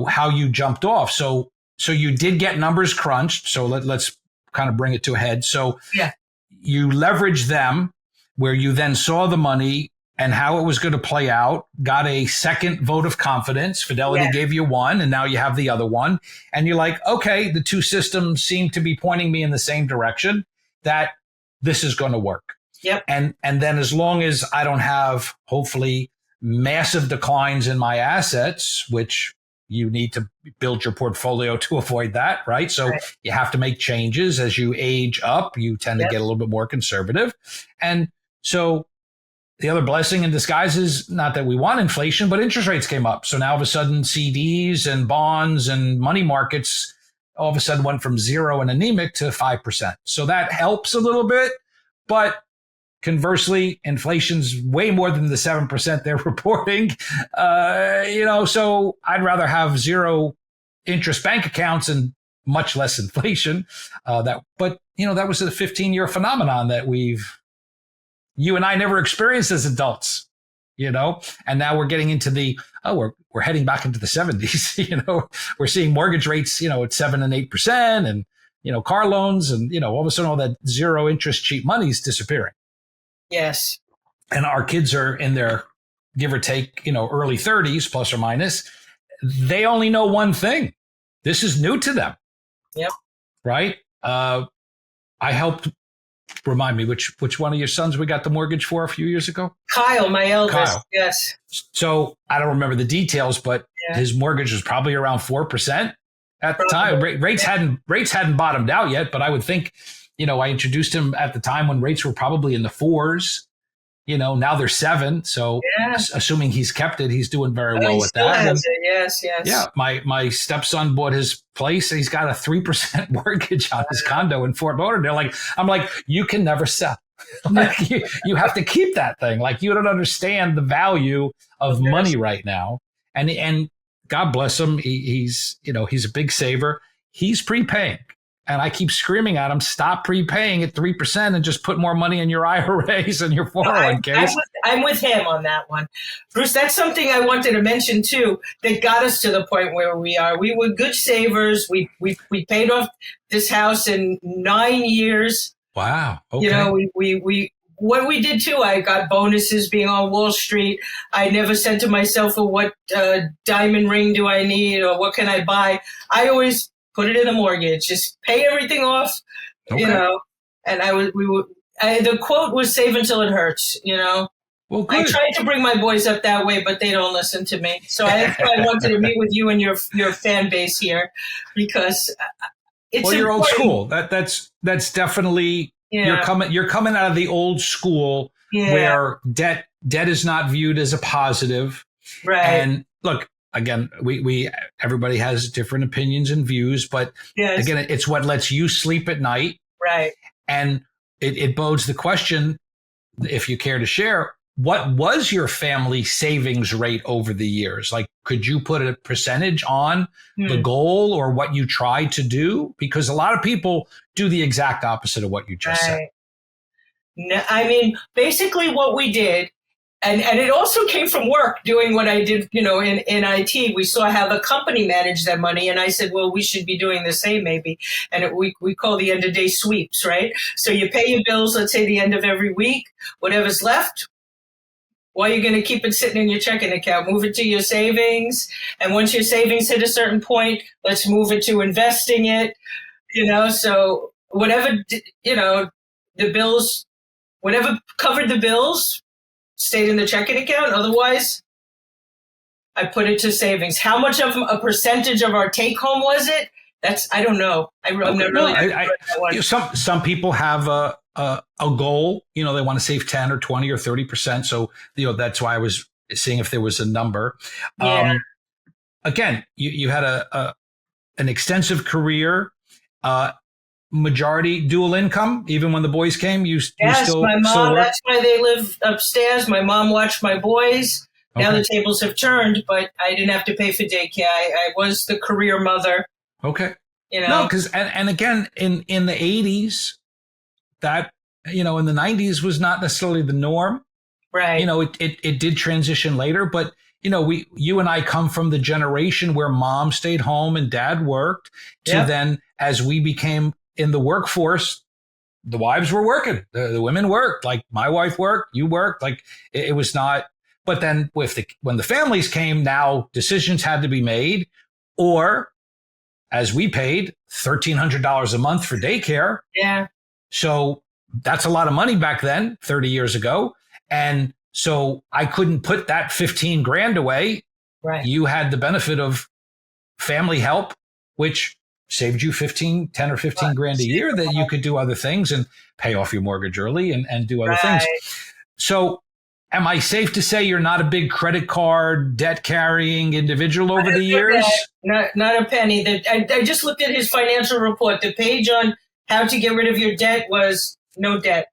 how you jumped off. So you did get numbers crunched. So let's kind of bring it to a head. So yeah, you leveraged them, where you then saw the money and how it was going to play out, got a second vote of confidence. Fidelity gave you one, and now you have the other one. And you're like, okay, the two systems seem to be pointing me in the same direction, that this is going to work. Yep. And then as long as I don't have, hopefully, massive declines in my assets, which you need to build your portfolio to avoid that, right? So you have to make changes as you age up. You tend to get a little bit more conservative. And so the other blessing in disguise is, not that we want inflation, but interest rates came up. So now all of a sudden CDs and bonds and money markets all of a sudden went from 0 and anemic to 5%. So that helps a little bit. But conversely, inflation's way more than the 7% they're reporting. So I'd rather have 0 interest bank accounts and much less inflation. That was a 15-year phenomenon that you and I never experienced as adults, and now we're getting into we're heading back into the 70s. We're seeing mortgage rates, at 7 and 8%, and, car loans, and, all of a sudden all that 0 interest cheap money is disappearing. Yes. And our kids are in their, give or take, early 30s, plus or minus. They only know one thing. This is new to them. Yep. Right? I helped. Remind me, which one of your sons we got the mortgage for a few years ago? Kyle, my eldest. Kyle. Yes. So I don't remember the details, but his mortgage was probably around 4% at the time. Rates hadn't bottomed out yet, but I would think, I introduced him at the time when rates were probably in the 4s. Now they're 7. So assuming he's kept it, he's doing very well with that. Has it. Yes. Yeah. My stepson bought his place. He's got a 3% mortgage on his condo in Fort Lauderdale. I'm like, you can never sell. You have to keep that thing. Like, you don't understand the value of money right now. And God bless him. He's a big saver. He's prepaying. And I keep screaming at him, stop prepaying at 3% and just put more money in your IRAs and your 401ks. I'm with him on that one. Bruce, that's something I wanted to mention too, that got us to the point where we are. We were good savers. We paid off this house in 9 years. Wow. Okay. We what we did too, I got bonuses being on Wall Street. I never said to myself, well, what diamond ring do I need or what can I buy? I always put it in the mortgage, just pay everything off, Okay. And the quote was save until it hurts, Well, good. I tried to bring my boys up that way, but they don't listen to me. So that's why I wanted to meet with you and your fan base here, because it's you're old important. school. That's definitely Yeah. you're coming out of the old school where debt is not viewed as a positive. Right. And look, again, we everybody has different opinions and views, but again, it's what lets you sleep at night. Right. And it bodes the question, if you care to share, what was your family savings rate over the years? Like, could you put a percentage on the goal or what you tried to do? Because a lot of people do the exact opposite of what you just said. No, I mean, basically what we did, and it also came from work doing what I did, in IT. We saw how the company managed that money. And I said, well, we should be doing the same maybe. And we call the end of day sweeps, right? So you pay your bills, let's say the end of every week, whatever's left. Why are you going to keep it sitting in your checking account? Move it to your savings. And once your savings hit a certain point, let's move it to investing it, so whatever, the bills, whatever covered the bills stayed in the checking account. Otherwise, I put it to savings. How much of a percentage of our take home was it? I don't know. I'm not really. Some people have a goal, they want to save 10 or 20 or 30%. So, that's why I was seeing if there was a number. Yeah. Again, you had an extensive career, majority dual income. Even when the boys came, you still my mom, still work? That's why they live upstairs. My mom watched my boys. Now the tables have turned, but I didn't have to pay for daycare. I was the career mother. Okay. No, because, and again, in the 80s, that, in the 90s was not necessarily the norm. Right. It did transition later, but, you and I come from the generation where mom stayed home and dad worked to then as we became in the workforce, the wives were working, the women worked, like my wife worked, you worked, like it was not. But then when the families came, now decisions had to be made, or as we paid $1,300 a month for daycare. Yeah. So that's a lot of money back then, 30 years ago. And so I couldn't put that 15 grand away. Right. You had the benefit of family help, which saved you 10 or 15 grand a year that you could do other things and pay off your mortgage early and do other things. So am I safe to say you're not a big credit card debt carrying individual over the years? Not a penny. I just looked at his financial report. The page on how to get rid of your debt was no debt.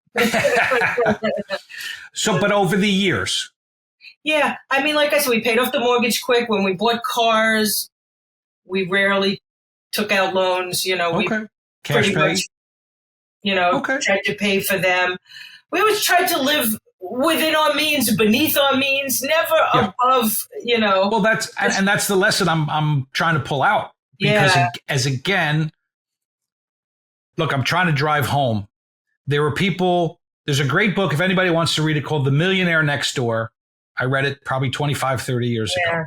So, but over the years. Yeah. I mean, like I said, we paid off the mortgage quick. When we bought cars, we rarely took out loans. We cash pay. Tried to pay for them. We always tried to live within our means, beneath our means, never above, Well, that's the lesson I'm trying to pull out. Because look, I'm trying to drive home. There were people, there's a great book, if anybody wants to read it, called The Millionaire Next Door. I read it probably 25, 30 years ago.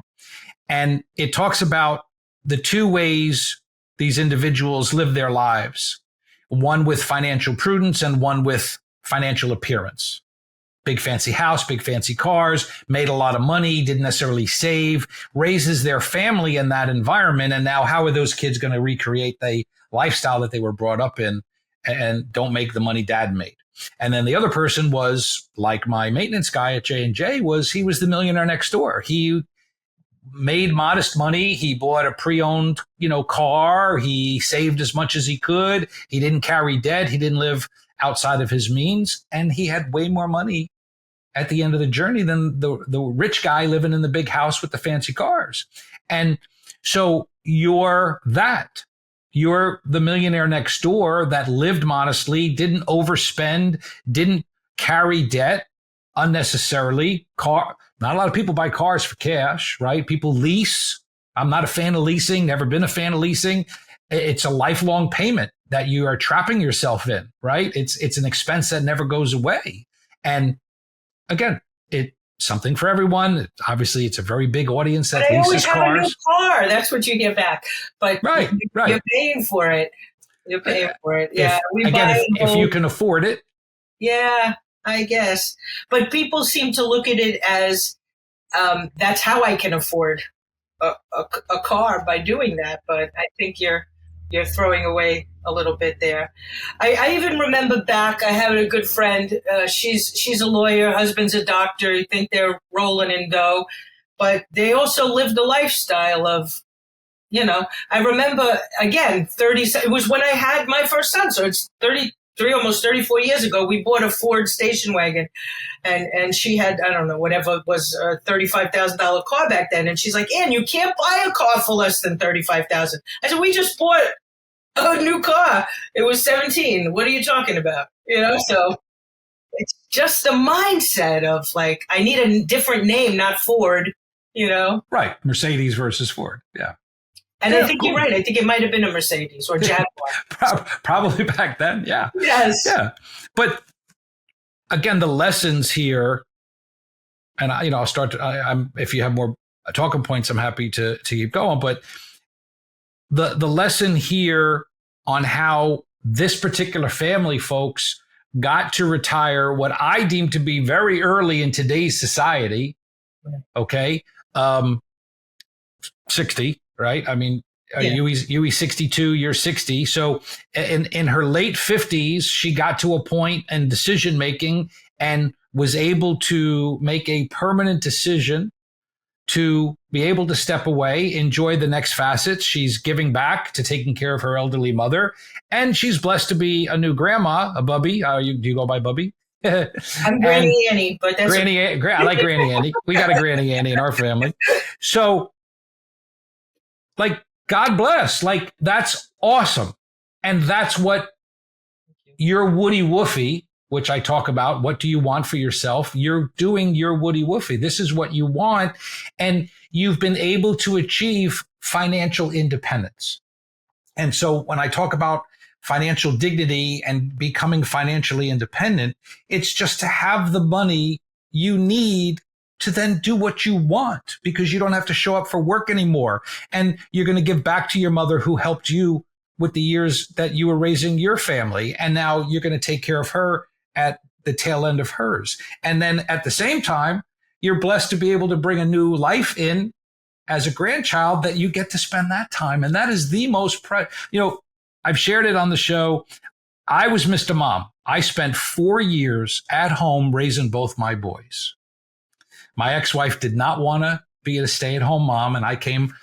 And it talks about the two ways these individuals live their lives. One with financial prudence and one with financial appearance. Big fancy house, big fancy cars, made a lot of money, didn't necessarily save, raises their family in that environment. And now how are those kids going to recreate the lifestyle that they were brought up in and don't make the money dad made? And then the other person was like my maintenance guy at J&J he was the millionaire next door. He made modest money. He bought a pre-owned, car. He saved as much as he could. He didn't carry debt. He didn't live outside of his means. And he had way more money at the end of the journey than the rich guy living in the big house with the fancy cars. And so you're the millionaire next door that lived modestly, didn't overspend, didn't carry debt unnecessarily. Not a lot of people buy cars for cash, right? People lease. I'm not a fan of leasing, never been a fan of leasing. It's a lifelong payment that you are trapping yourself in, right? It's an expense that never goes away. And again, something for everyone. Obviously, it's a very big audience that But I always leases have a new cars. car. That's what you get back. But Right. you're paying for it. You're paying for it. Yeah. If you can afford it. Yeah, I guess. But people seem to look at it as that's how I can afford a car by doing that. But I think you're throwing away a little bit there. I even remember back, I had a good friend. She's a lawyer, husband's a doctor. You think they're rolling in dough, but they also live the lifestyle of, I remember, again, it was when I had my first son. So it's 33, almost 34 years ago. We bought a Ford station wagon, and she had, I don't know, whatever it was, a $35,000 car back then. And she's like, Ann, you can't buy a car for less than $35,000. I said, we just bought a new car. It was 17. What are you talking about? So it's just the mindset of like, I need a different name, not Ford, Right. Mercedes versus Ford. Yeah. And I think you're right. I think it might have been a Mercedes or Jaguar. Probably back then. Yeah. Yes. Yeah. But again, the lessons here, and I'll start. If you have more talking points, I'm happy to keep going. But the lesson here on how this particular family, folks, got to retire what I deem to be very early in today's society. Okay. 60. Right. I mean, Yui's 62, you're 60. So in her late 50s, she got to a point in decision making and was able to make a permanent decision to be able to step away, enjoy the next facets. She's giving back to taking care of her elderly mother. And she's blessed to be a new grandma, a bubby. Do you go by bubby? I'm Granny Annie, but that's I like Granny Annie. We got a Granny Annie in our family. So, like, God bless. Like, that's awesome. And that's what your Woody Woofy, which I talk about, what do you want for yourself? You're doing your Woody Woofy. This is what you want. And you've been able to achieve financial independence. And so when I talk about financial dignity and becoming financially independent, it's just to have the money you need to then do what you want, because you don't have to show up for work anymore. And you're going to give back to your mother who helped you with the years that you were raising your family. And now you're going to take care of her at the tail end of hers. And then at the same time, you're blessed to be able to bring a new life in as a grandchild that you get to spend that time. And that is the most, I've shared it on the show. I was Mr. Mom. I spent 4 years at home raising both my boys. My ex-wife did not want to be a stay-at-home mom, and I came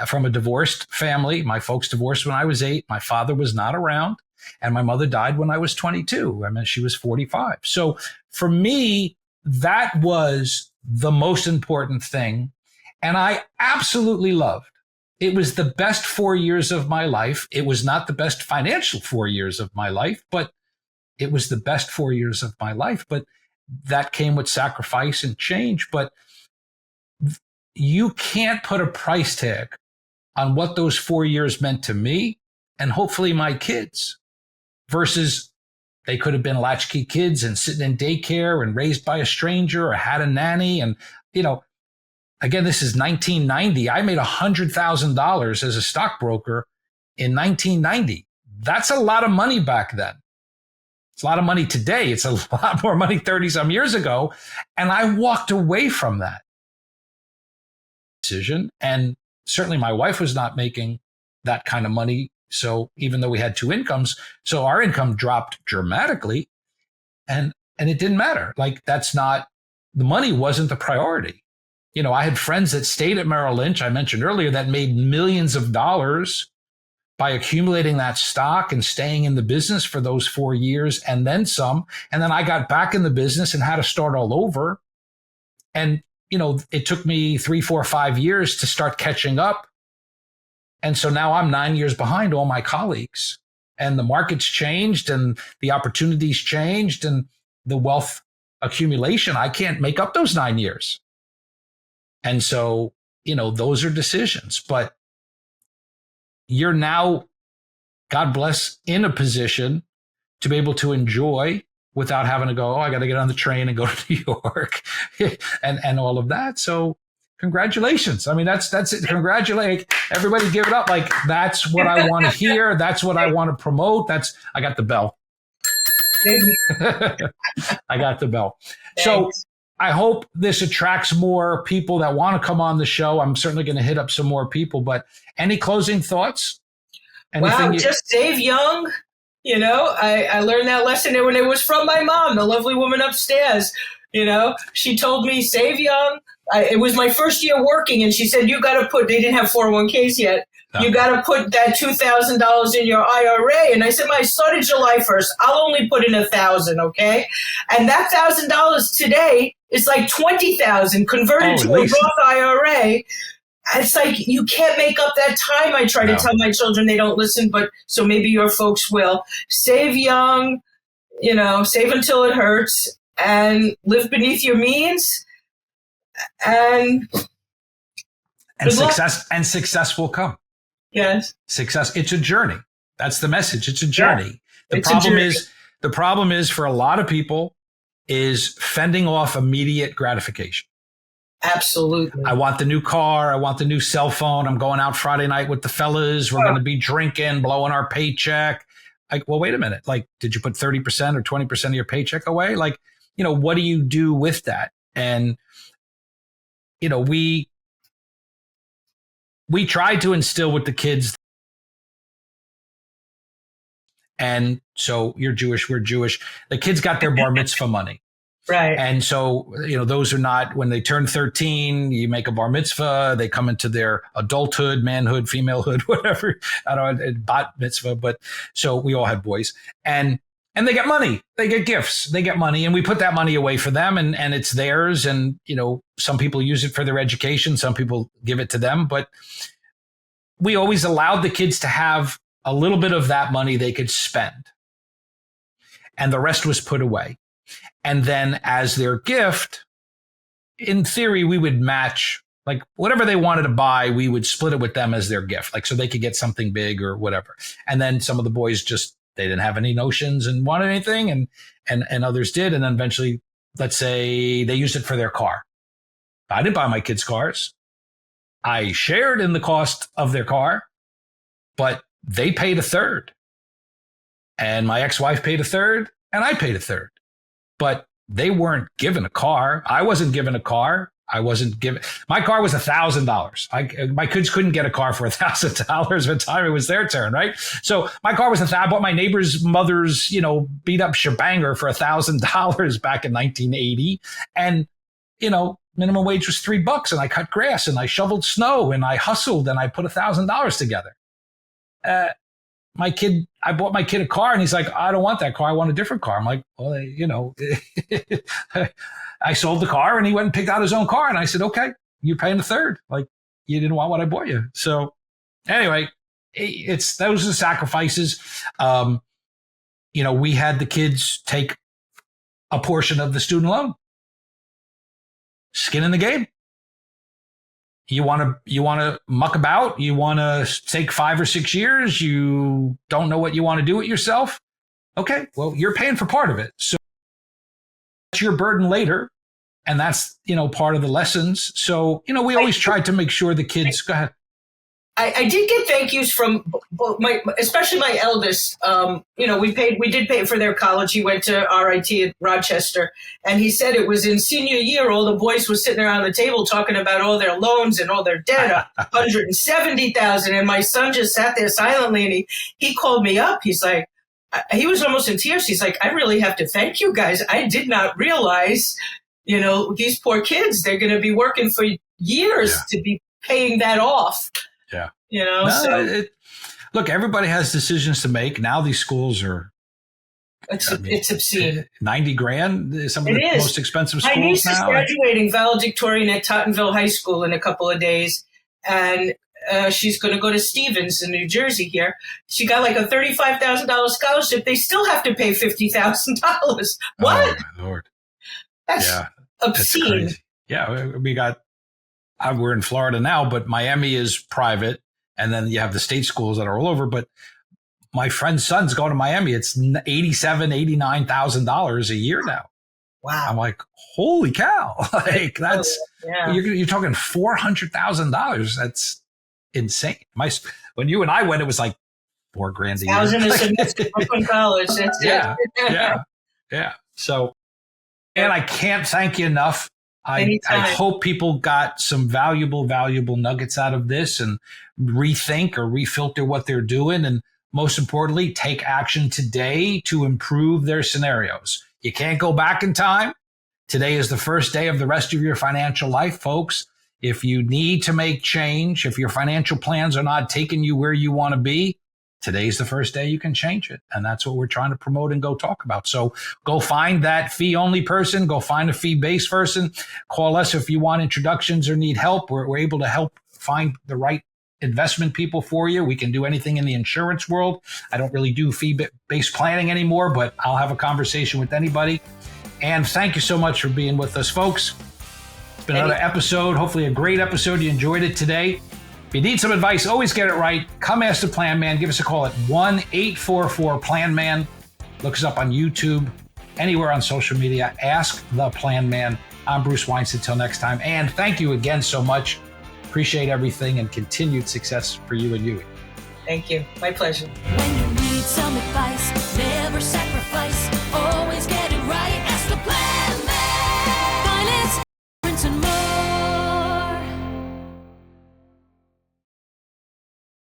from a divorced family. My folks divorced when I was 8. My father was not around, and my mother died when I was 22. I mean, she was 45. So for me, that was the most important thing, and I absolutely loved. It was the best 4 years of my life. It was not the best financial 4 years of my life, but it was the best 4 years of my life. But that came with sacrifice and change. But you can't put a price tag on what those 4 years meant to me and hopefully my kids, versus they could have been latchkey kids and sitting in daycare and raised by a stranger or had a nanny. And, again, this is 1990. I made $100,000 as a stockbroker in 1990. That's a lot of money back then. It's a lot of money today. It's a lot more money 30 some years ago. And I walked away from that decision. And certainly my wife was not making that kind of money. So even though we had two incomes, so our income dropped dramatically, and it didn't matter. Like, that's not, the money wasn't the priority. I had friends that stayed at Marl Lynch, I mentioned earlier, that made millions of dollars by accumulating that stock and staying in the business for those 4 years and then some. And then I got back in the business and had to start all over. And, it took me 3, 4, 5 years to start catching up. And so now I'm 9 years behind all my colleagues, and the market's changed and the opportunities changed and the wealth accumulation. I can't make up those 9 years. And so, those are decisions, but you're now, God bless, in a position to be able to enjoy without having to go, oh, I got to get on the train and go to New York and all of that. So congratulations. I mean, that's it. Congratulate everybody. Give it up. Like, that's what I want to hear. That's what I want to promote. I got the bell. I got the bell. Thanks. So I hope this attracts more people that want to come on the show. I'm certainly going to hit up some more people, but any closing thoughts? Just save young. You know, I learned that lesson when it was from my mom, the lovely woman upstairs. You know, she told me, save young. It was my first year working, and she said, you got to they didn't have 401ks yet. You got to put that $2,000 in your IRA. And I said, I started July 1st. I'll only put in $1,000, okay? And that $1,000 today is like $20,000 converted to a Roth IRA. It's like, you can't make up that time. I try to tell my children, they don't listen, but so maybe your folks will. Save young, you know, save until it hurts, and live beneath your means. And success will come. Yes. Success. It's a journey. That's the message. It's a journey. Yeah. The problem is for a lot of people is fending off immediate gratification. Absolutely. I want the new car. I want the new cell phone. I'm going out Friday night with the fellas. We're going to be drinking, blowing our paycheck. Like, well, wait a minute. Like, did you put 30% or 20% of your paycheck away? Like, you know, what do you do with that? And, you know, we tried to instill with the kids. And so you're Jewish, we're Jewish. The kids got their bar mitzvah money. Right. And so, you know, those are not, when they turn 13, you make a bar mitzvah, they come into their adulthood, manhood, femalehood, whatever. I don't know, bat mitzvah, but so we all had boys. And they get money, they get gifts, they get money, and we put that money away for them, and it's theirs. And, you know, some people use it for their education, some people give it to them, but we always allowed the kids to have a little bit of that money they could spend, and the rest was put away. And then as their gift, in theory, we would match, like, whatever they wanted to buy, we would split it with them as their gift, like, so they could get something big or whatever. And then some of the boys just, they didn't have any notions and wanted anything, and others did. And then eventually, let's say they used it for their car. I didn't buy my kids cars. I shared in the cost of their car, but they paid a third. And my ex-wife paid a third, and I paid a third. But they weren't given a car. I wasn't given a car. My car was $1,000. My kids couldn't get a car for $1,000 by the time it was their turn, right? So my car was I bought my neighbor's mother's, you know, beat up shebanger for $1,000 back in 1980. And, you know, minimum wage was $3, and I cut grass, and I shoveled snow, and I hustled, and I put $1,000 together. I bought my kid a car, and he's like, I don't want that car. I want a different car. I'm like, well, you know, I sold the car, and he went and picked out his own car. And I said, okay, you're paying a third. Like, you didn't want what I bought you. So anyway, those are the sacrifices. You know, we had the kids take a portion of the student loan. Skin in the game. You want to muck about. You want to take 5 or 6 years. You don't know what you want to do with yourself. Okay, well, you're paying for part of it. So that's your burden later. And that's, you know, part of the lessons. So, you know, we always tried to make sure the kids, go ahead. I did get thank yous from especially my eldest. You know, we did pay for their college. He went to RIT at Rochester, and he said it was in senior year. All the boys were sitting around the table talking about all their loans and all their debt, $170,000. And my son just sat there silently, and he called me up. He's like, he was almost in tears. He's like, I really have to thank you guys. I did not realize, you know, these poor kids, they're going to be working for years to be paying that off. Yeah. You know, look, everybody has decisions to make. Now these schools are, it's obscene. 90 grand, some of the most expensive schools now. My niece is graduating valedictorian at Tottenville High School in a couple of days. And she's going to go to Stevens in New Jersey here. She got like a $35,000 scholarship. They still have to pay $50,000. What? Oh, my Lord. That's obscene. That's yeah, we got, we're in Florida now, but Miami is private. And then you have the state schools that are all over. But my friend's son's going to Miami. It's $87,000, $89,000 a year now. Wow. I'm like, holy cow. Like that's, you're talking $400,000. That's insane. When you and I went, it was like $4,000 a year. $1,000 a semester from college. That's it. Yeah. So, and I can't thank you enough. I hope people got some valuable nuggets out of this and rethink or refilter what they're doing. And most importantly, take action today to improve their scenarios. You can't go back in time. Today is the first day of the rest of your financial life, folks. If you need to make change, if your financial plans are not taking you where you want to be, today's the first day you can change it. And that's what we're trying to promote and go talk about. So go find that fee-only person. Go find a fee-based person. Call us if you want introductions or need help. We're able to help find the right investment people for you. We can do anything in the insurance world. I don't really do fee-based planning anymore, but I'll have a conversation with anybody. And thank you so much for being with us, folks. It's been another episode, hopefully a great episode. You enjoyed it today. If you need some advice, always get it right. Come ask the Plan Man. Give us a call at 1-844-PLAN-MAN. Look us up on YouTube, anywhere on social media. Ask the Plan Man. I'm Bruce Weinstein. Until next time. And thank you again so much. Appreciate everything and continued success for you and you. Thank you. My pleasure. When you need some advice, never sacrifice.